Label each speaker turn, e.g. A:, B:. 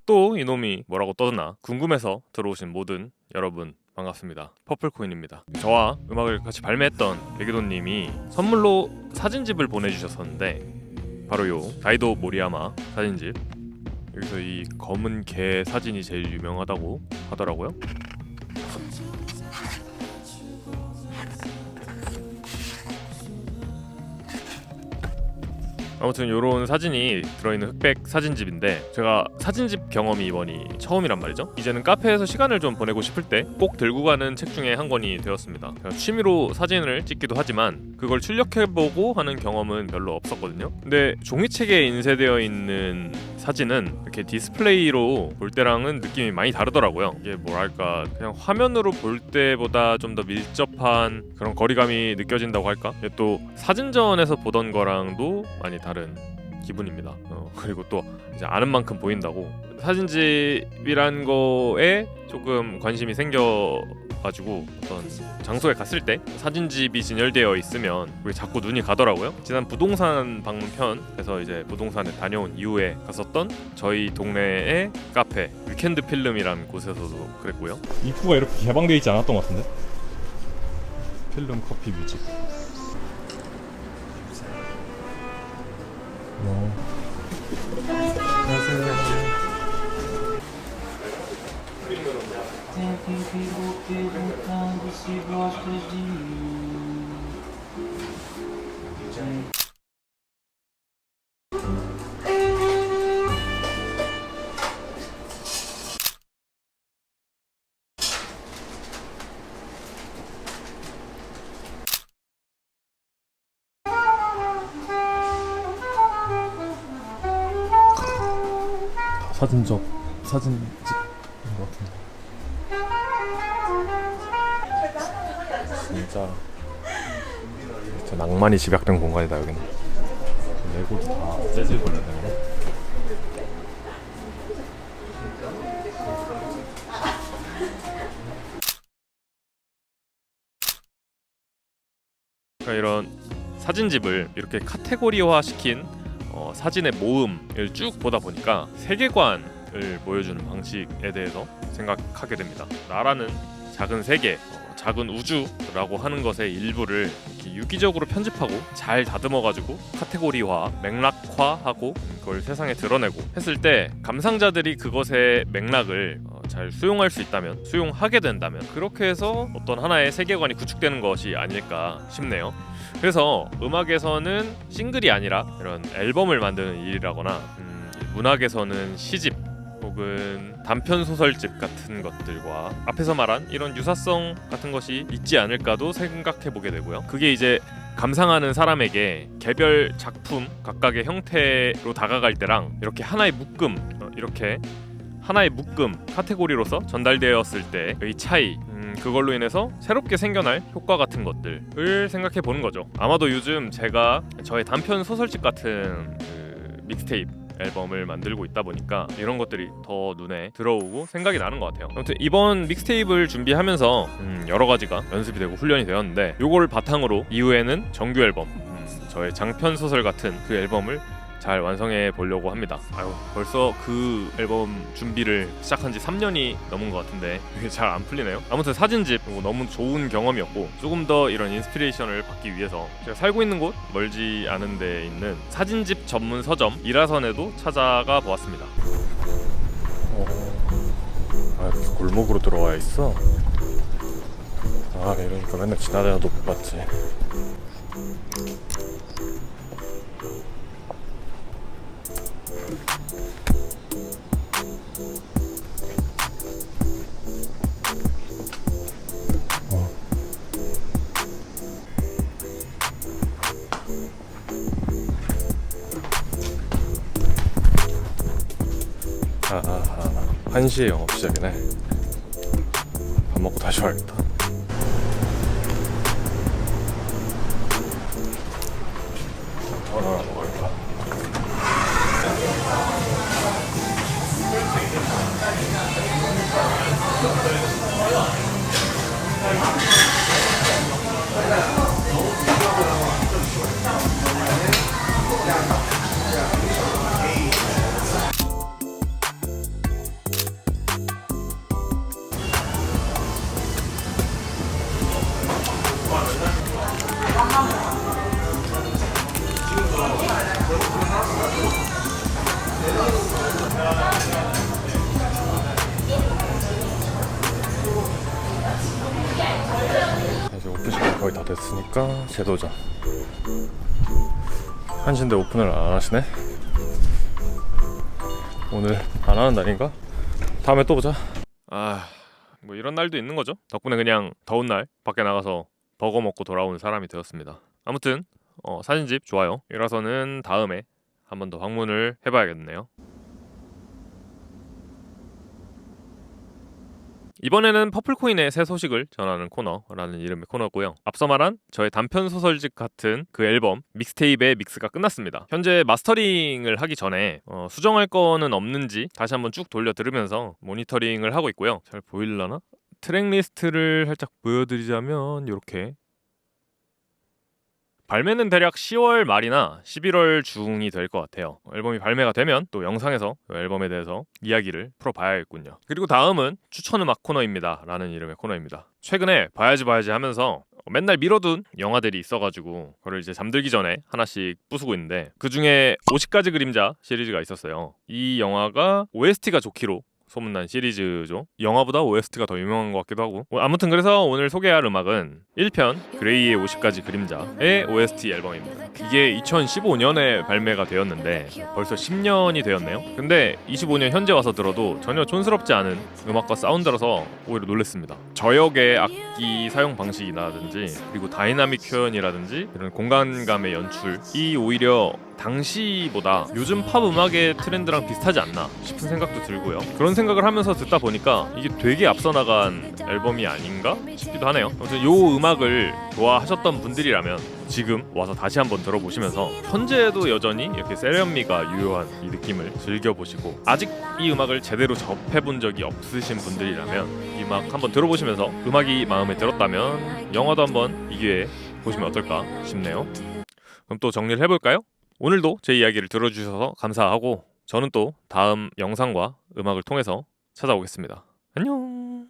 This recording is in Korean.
A: 또 이놈이 뭐라고 떠드나 궁금해서 들어오신 모든 여러분 반갑습니다. 퍼플코인입니다. 저와 음악을 같이 발매했던 백이도님이 선물로 사진집을 보내주셨었는데 바로 요 다이도 모리야마 사진집. 여기서 이 검은 개 사진이 제일 유명하다고 하더라고요. 아무튼 요런 사진이 들어있는 흑백 사진집인데 제가 사진집 경험이 이번이 처음이란 말이죠. 이제는 카페에서 시간을 좀 보내고 싶을 때 꼭 들고 가는 책 중에 한 권이 되었습니다. 제가 취미로 사진을 찍기도 하지만 그걸 출력해보고 하는 경험은 별로 없었거든요. 근데 종이책에 인쇄되어 있는 사진은 이렇게 디스플레이로 볼 때랑은 느낌이 많이 다르더라고요. 이게 뭐랄까 그냥 화면으로 볼 때보다 좀 더 밀접한 그런 거리감이 느껴진다고 할까? 또 사진전에서 보던 거랑도 많이 다른 기분입니다. 그리고 또 이제 아는 만큼 보인다고 사진집이란 거에 조금 관심이 생겨가지고 어떤 장소에 갔을 때 사진집이 진열되어 있으면 그게 자꾸 눈이 가더라고요. 지난 부동산 방문편에서 이제 부동산에 다녀온 이후에 갔었던 저희 동네의 카페 위켄드 필름이라는 곳에서도 그랬고요.
B: 입구가 이렇게 개방되어 있지 않았던 것 같은데? 필름 커피 뮤직.
C: Tem vivo perguntando se gosta de mim.
B: 사진집인 것 같은데. 진짜 낭만이 집약된 공간이다 여기는. 레고도 다 재질 걸려야 되는 거.
A: 그러니까 이런 사진집을 이렇게 카테고리화 시킨 사진의 모음을 쭉 보다 보니까 세계관을 보여주는 방식에 대해서 생각하게 됩니다. 나라는 작은 세계, 작은 우주라고 하는 것의 일부를 이렇게 유기적으로 편집하고 잘 다듬어가지고 카테고리화, 맥락화하고 그걸 세상에 드러내고 했을 때 감상자들이 그것의 맥락을 잘 수용할 수 있다면, 수용하게 된다면 그렇게 해서 어떤 하나의 세계관이 구축되는 것이 아닐까 싶네요. 그래서 음악에서는 싱글이 아니라 이런 앨범을 만드는 일이라거나 문학에서는 시집 혹은 단편 소설집 같은 것들과 앞에서 말한 이런 유사성 같은 것이 있지 않을까도 생각해 보게 되고요. 그게 이제 감상하는 사람에게 개별 작품 각각의 형태로 다가갈 때랑 이렇게 하나의 묶음 카테고리로서 전달되었을 때의 차이, 그걸로 인해서 새롭게 생겨날 효과 같은 것들을 생각해 보는 거죠. 아마도 요즘 제가 저의 단편 소설집 같은 믹스테이프 앨범을 만들고 있다 보니까 이런 것들이 더 눈에 들어오고 생각이 나는 것 같아요. 아무튼 이번 믹스테이프를 준비하면서 여러 가지가 연습이 되고 훈련이 되었는데 요걸 바탕으로 이후에는 정규 앨범, 저의 장편 소설 같은 그 앨범을 잘 완성해 보려고 합니다. 벌써 그 앨범 준비를 시작한 지 3년이 넘은 것 같은데 이게 잘 안 풀리네요. 아무튼 사진집 너무 좋은 경험이었고 조금 더 이런 인스피레이션을 받기 위해서 제가 살고 있는 곳 멀지 않은 데에 있는 사진집 전문 서점 이라선에도 찾아가 보았습니다.
B: 이렇게 골목으로 들어와 있어? 이러니까 맨날 지나다녀도 못 봤지. 아하, 1시에 영업 시작이네. 밥 먹고 다시 와야겠다. 하나 먹을까? 거의 다 됐으니까 재도전. 1시인데 오픈을 안 하시네. 오늘 안 하는 날인가? 다음에 또 보자.
A: 뭐 이런 날도 있는 거죠. 덕분에 그냥 더운 날 밖에 나가서 버거 먹고 돌아오는 사람이 되었습니다. 아무튼 사진집 좋아요. 이라서는 다음에 한 번 더 방문을 해봐야겠네요. 이번에는 퍼플코인의 새 소식을 전하는 코너라는 이름의 코너고요. 앞서 말한 저의 단편 소설집 같은 그 앨범 믹스테이프의 믹스가 끝났습니다. 현재 마스터링을 하기 전에 수정할 거는 없는지 다시 한번 쭉 돌려 들으면서 모니터링을 하고 있고요. 잘 보일라나? 트랙 리스트를 살짝 보여드리자면 이렇게 발매는 대략 10월 말이나 11월 중이 될 것 같아요. 앨범이 발매가 되면 또 영상에서 앨범에 대해서 이야기를 풀어봐야겠군요. 그리고 다음은 추천 음악 코너입니다 라는 이름의 코너입니다. 최근에 봐야지 하면서 맨날 미뤄둔 영화들이 있어가지고 그걸 이제 잠들기 전에 하나씩 부수고 있는데, 그 중에 50가지 그림자 시리즈가 있었어요. 이 영화가 OST가 좋기로 소문난 시리즈죠. 영화보다 OST가 더 유명한 것 같기도 하고. 아무튼 그래서 오늘 소개할 음악은 1편 그레이의 50가지 그림자의 OST 앨범입니다. 이게 2015년에 발매가 되었는데 벌써 10년이 되었네요. 근데 25년 현재 와서 들어도 전혀 촌스럽지 않은 음악과 사운드라서 오히려 놀랐습니다. 저역의 악기 사용 방식이라든지 그리고 다이나믹 표현이라든지 이런 공간감의 연출이 오히려 당시보다 요즘 팝 음악의 트렌드랑 비슷하지 않나 싶은 생각도 들고요. 그런 생각을 하면서 듣다 보니까 이게 되게 앞서 나간 앨범이 아닌가 싶기도 하네요. 아무튼 요 음악을 좋아하셨던 분들이라면 지금 와서 다시 한번 들어보시면서 현재에도 여전히 이렇게 세련미가 유효한 이 느낌을 즐겨보시고, 아직 이 음악을 제대로 접해본 적이 없으신 분들이라면 이 음악 한번 들어보시면서 음악이 마음에 들었다면 영화도 한번 이 기회에 보시면 어떨까 싶네요. 그럼 또 정리를 해볼까요? 오늘도 제 이야기를 들어주셔서 감사하고 저는 또 다음 영상과 음악을 통해서 찾아오겠습니다. 안녕.